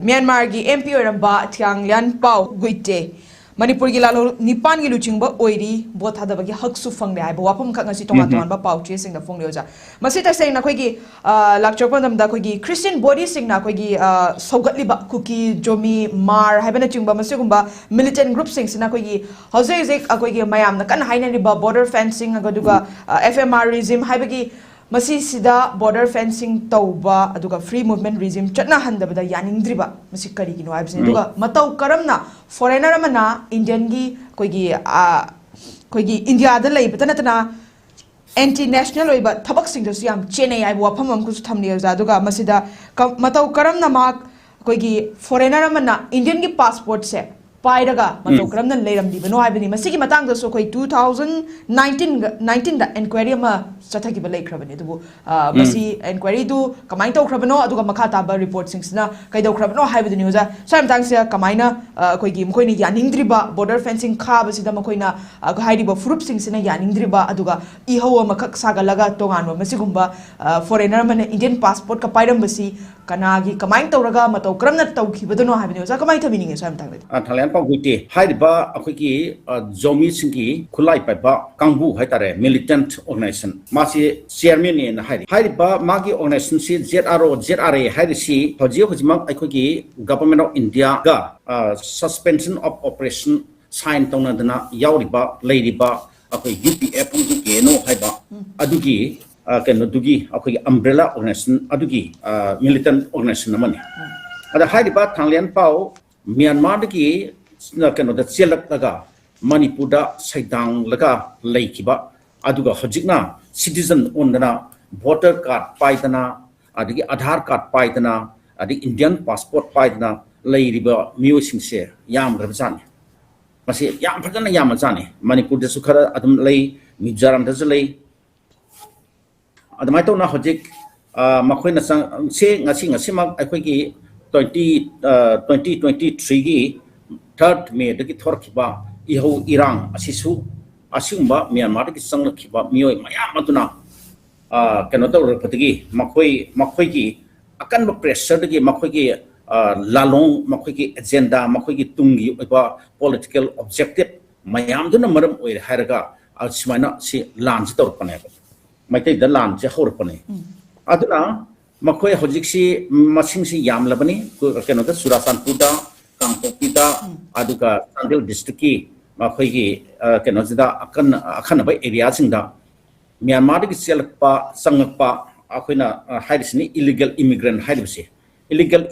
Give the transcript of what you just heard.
Myanmar gi MP oramba Thianglan Pau Guite Manipur gi lalo nipan gi luchingba oiri bot hada bagi hak su phang le ai ba wapum khak ngasi tonga tonga ba pau che sing na phong le ja masita sei na khoi gi lakchor pandam da khoi gi Christian body sing na khoi gi sogatli ba kuki jomi mar haibana chingba masegumba militant group sing sina khoi gi hauze khoi gi mayam na kan haina ri ba border fencing agaduga FMR regime haibagi masi sida border fencing tauba aduga free movement regime chatna handabada yaningdriba masi kari gi no aibse aduga matau karamna foreigner amana Indian gi koigi India da lei batana tana anti national oiba thabak sing da siam chene ai wa phamam ku thamni ja aduga masida matau karamna ma koigi foreigner amana Indian gi passport se pairaga matau karamna leiram dibano aibani masigi matang da so koi 2019 da inquiry ma chathagi ba leikrabani dubu masi inquiry du kamai tau krabano aduga makha ta ba report singsna kai dau krabano haibadi news a sam tang se kamaina koi gi mkhoi ni yaningdriba border fencing kha ba sida mkhoi na haidi ba frup singsna yaningdriba aduga I hawa makhak sagalaga tongan ba masigumba foreigner man Indian passport ka pairam basi kanagi kamai tauraga matau kramna tauki badano haibani news a kamai thabini sam tang Thailand Pau Guite haiba akhoi zomi singki khulai paiba kangbu haitare militant organization masi chairman in haiba magi organization si ZRA hairisi hoji hojima akhoi government of India ga suspension of operation sign tona dana yauriba leiriba akhoi UPF ke no haiba adugi keno dugi akhoi umbrella organization adugi militant organization namani ada haiba Thailand Pau Myanmar ki keno da chelak laga Manipur da saidang laga leikiba aduga hojikna citizen ondana voter card paitana adigi Aadhaar card paitana adigi Indian passport paitana leiriba miosingse yam grabjani masi yam phajana yam jani Manipur da sukhara adum lei Mizoram da lei adamai to na hojik makhoi na sang se ngasi ma akhoi ki 2023 gi 3rd May dagi thorkiba iho irang asisu asingba Myanmar ki sanglakhiba mioi mayam atuna keno to repatigi makhoi ki akan ba pressure dagi makhoi ki lalong makhoi ki agenda makhoi ki tungi ba political objective mayam duna maram oi haraga asmaina si lan tor pane maitai da lan je hor pane aduna makhoi hojiksi masingsi yam labani keno da Surasanpur da Kangpokita aduga Sandil district ki makhoi ki keno jida akan ba area singda Myanmar ki selakpa sangakpa akoina haidisni illegal immigrant haidisi illegal